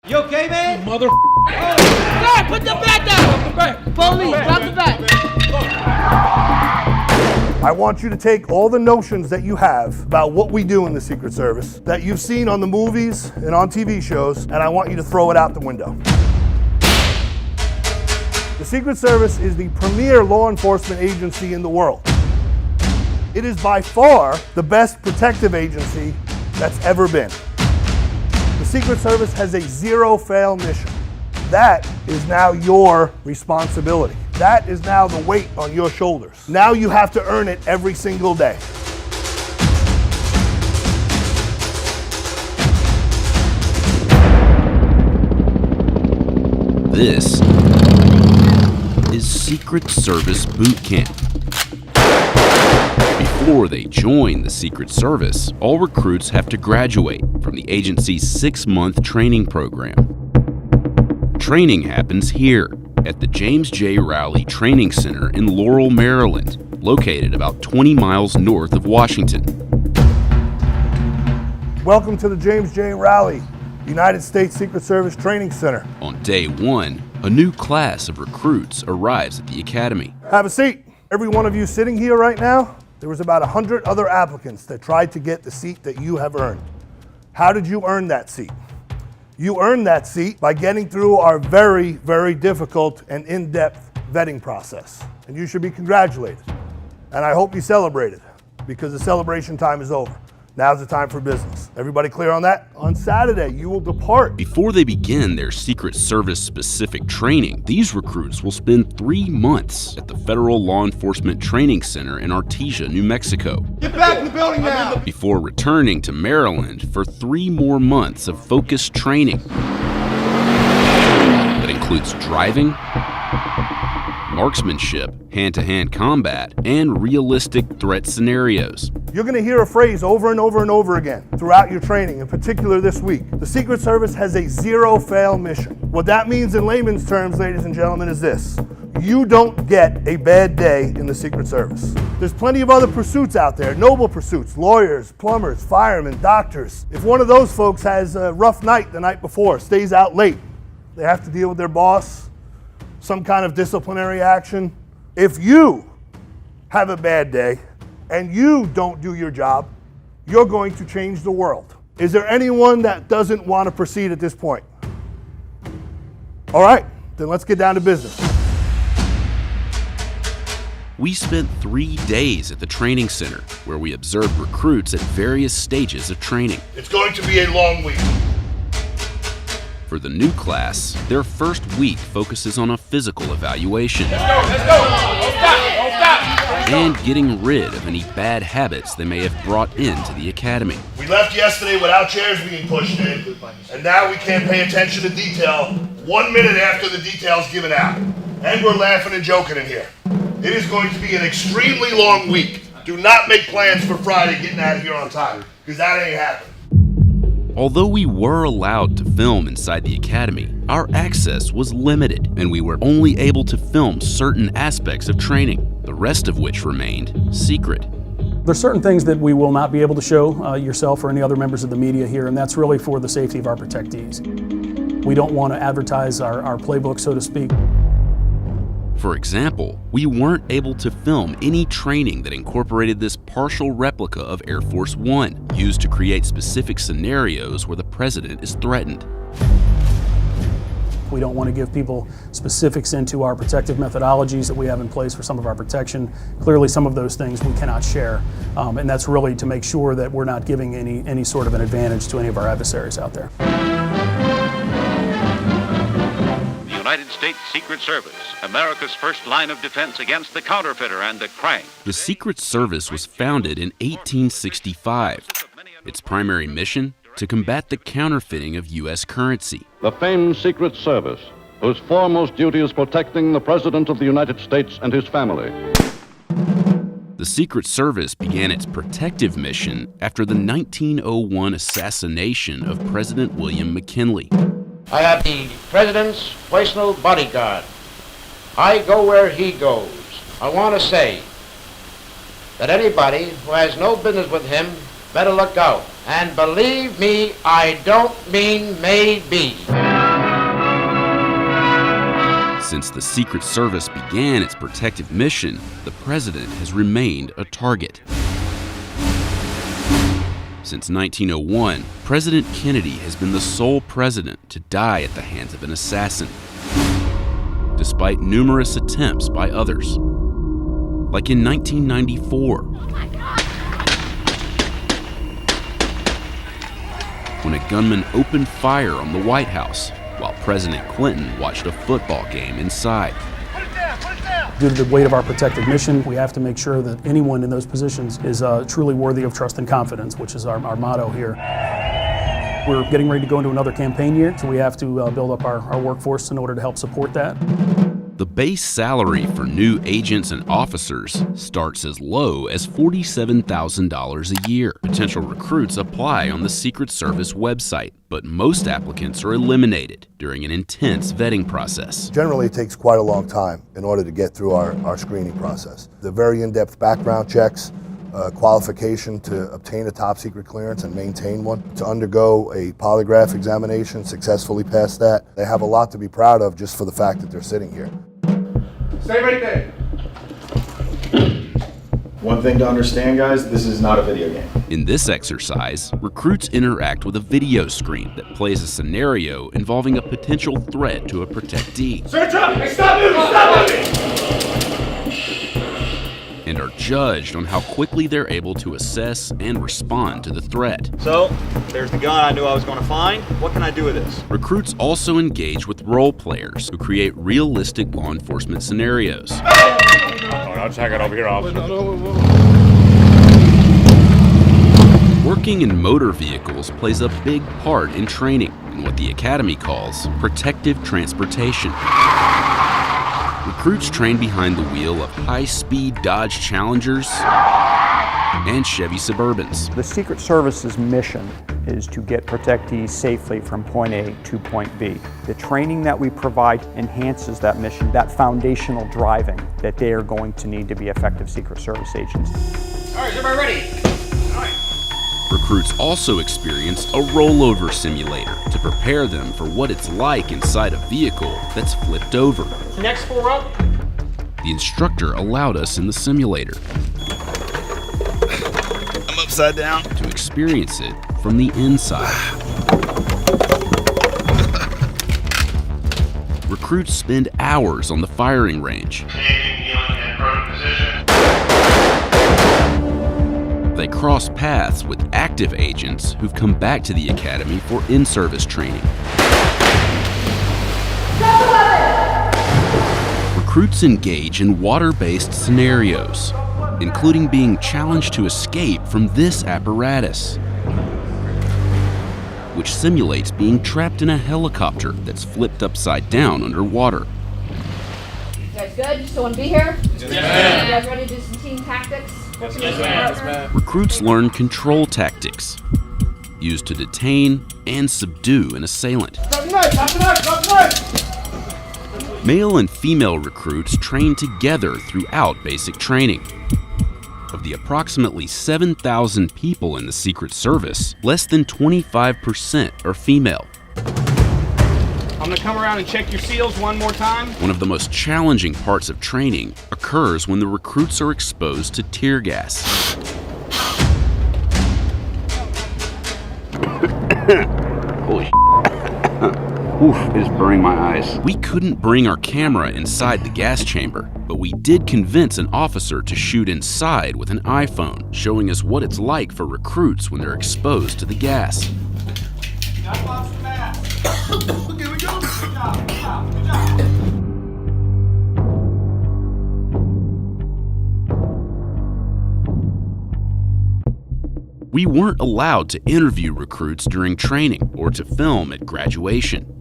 You okay, man? Mother. Sir, put the bat down! Police, drop the bat. I want you to take all the notions that you have about what we do in the Secret Service that you've seen on the movies and on TV shows, and I want you to throw it out the window. The Secret Service is the premier law enforcement agency in the world. It is by far the best protective agency that's ever been. The Secret Service has a zero-fail mission. That is now your responsibility. That is now the weight on your shoulders. Now you have to earn it every single day. This is Secret Service Boot Camp. Before they join the Secret Service, all recruits have to graduate from the agency's 6-month training program. Training happens here at the James J. Rowley Training Center in Laurel, Maryland, located about 20 miles north of Washington. Welcome to the James J. Rowley United States Secret Service Training Center. On day 1, a new class of recruits arrives at the academy. Have a seat. Every one of you sitting here right now, there was about 100 other applicants that tried to get the seat that you have earned. How did you earn that seat? You earned that seat by getting through our very, very difficult and in-depth vetting process. And you should be congratulated. And I hope you celebrated, because the celebration time is over. Now's the time for business. Everybody clear on that? On Saturday, you will depart. Before they begin their Secret Service specific training, these recruits will spend 3 months at the Federal Law Enforcement Training Center in Artesia, New Mexico. Get back in the building now! Before returning to Maryland for 3 more months of focused training that includes driving, marksmanship, hand-to-hand combat, and realistic threat scenarios. You're going to hear a phrase over and over and over again throughout your training, in particular this week. The Secret Service has a zero-fail mission. What that means in layman's terms, ladies and gentlemen, is this. You don't get a bad day in the Secret Service. There's plenty of other pursuits out there, noble pursuits, lawyers, plumbers, firemen, doctors. If one of those folks has a rough night the night before, stays out late, they have to deal with their boss, some kind of disciplinary action. If you have a bad day and you don't do your job, you're going to change the world. Is there anyone that doesn't want to proceed at this point? All right, then let's get down to business. We spent 3 days at the training center where we observed recruits at various stages of training. It's going to be a long week. For the new class, their first week focuses on a physical evaluation. Let's go! Don't stop! And getting rid of any bad habits they may have brought into the academy. We left yesterday without chairs being pushed in, and now we can't pay attention to detail 1 minute after the detail's given out. And we're laughing and joking in here. It is going to be an extremely long week. Do not make plans for Friday getting out of here on time, because that ain't happening. Although we were allowed to film inside the academy, our access was limited, and we were only able to film certain aspects of training, the rest of which remained secret. There's certain things that we will not be able to show yourself or any other members of the media here, and that's really for the safety of our protectees. We don't want to advertise our playbook, so to speak. For example, we weren't able to film any training that incorporated this partial replica of Air Force One, used to create specific scenarios where the president is threatened. We don't want to give people specifics into our protective methodologies that we have in place for some of our protection. Clearly, some of those things we cannot share, and that's really to make sure that we're not giving any sort of an advantage to any of our adversaries out there. United States Secret Service, America's first line of defense against the counterfeiter and the crank. The Secret Service was founded in 1865. Its primary mission? To combat the counterfeiting of U.S. currency. The famed Secret Service, whose foremost duty is protecting the President of the United States and his family. The Secret Service began its protective mission after the 1901 assassination of President William McKinley. I am the President's personal bodyguard. I go where he goes. I want to say that anybody who has no business with him better look out. And believe me, I don't mean maybe. Since the Secret Service began its protective mission, the president has remained a target. Since 1901, President Kennedy has been the sole president to die at the hands of an assassin, despite numerous attempts by others. Like in 1994, when a gunman opened fire on the White House while President Clinton watched a football game inside. Due to the weight of our protective mission, we have to make sure that anyone in those positions is truly worthy of trust and confidence, which is our motto here. We're getting ready to go into another campaign year, so we have to build up our workforce in order to help support that. The base salary for new agents and officers starts as low as $47,000 a year. Potential recruits apply on the Secret Service website, but most applicants are eliminated during an intense vetting process. Generally, it takes quite a long time in order to get through our screening process. The very in-depth background checks, qualification to obtain a top secret clearance and maintain one, to undergo a polygraph examination, successfully pass that. They have a lot to be proud of just for the fact that they're sitting here. Stay right there. One thing to understand, guys, this is not a video game. In this exercise, recruits interact with a video screen that plays a scenario involving a potential threat to a protectee. Search up! Hey, stop moving! Stop moving! And are judged on how quickly they're able to assess and respond to the threat. So, there's the gun I knew I was going to find. What can I do with this? Recruits also engage with role players who create realistic law enforcement scenarios. I'll check it over here, officer. Working in motor vehicles plays a big part in training in what the Academy calls protective transportation. Recruits train behind the wheel of high-speed Dodge Challengers and Chevy Suburbans. The Secret Service's mission is to get protectees safely from point A to point B. The training that we provide enhances that mission, that foundational driving that they are going to need to be effective Secret Service agents. All right, is everybody ready? All right. Recruits also experience a rollover simulator to prepare them for what it's like inside a vehicle that's flipped over. Next four up. The instructor allowed us in the simulator. I'm upside down. To experience it from the inside. Recruits spend hours on the firing range. They cross paths with active agents who've come back to the academy for in-service training. Recruits engage in water-based scenarios, including being challenged to escape from this apparatus, which simulates being trapped in a helicopter that's flipped upside down underwater. You guys good? You still want to be here? Yes, ma'am. You guys ready to do some team tactics? Yes, ma'am. Recruits learn control tactics used to detain and subdue an assailant. Male and female recruits train together throughout basic training. Of the approximately 7,000 people in the Secret Service, less than 25% are female. I'm going to come around and check your seals one more time. One of the most challenging parts of training occurs when the recruits are exposed to tear gas. Holy Oof, it is burning my eyes. We couldn't bring our camera inside the gas chamber, but we did convince an officer to shoot inside with an iPhone, showing us what it's like for recruits when they're exposed to the gas. Here we go. Good job. We weren't allowed to interview recruits during training or to film at graduation.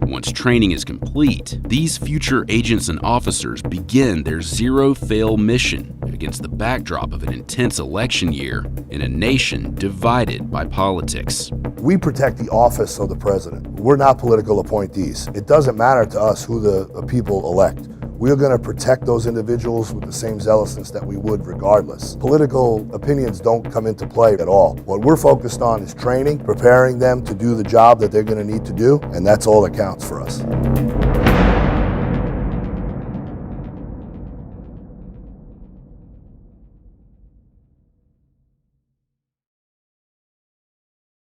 Once training is complete, these future agents and officers begin their zero-fail mission against the backdrop of an intense election year in a nation divided by politics. We protect the office of the president. We're not political appointees. It doesn't matter to us who the people elect. We're going to protect those individuals with the same zealousness that we would regardless. Political opinions don't come into play at all. What we're focused on is training, preparing them to do the job that they're going to need to do, and that's all that counts for us.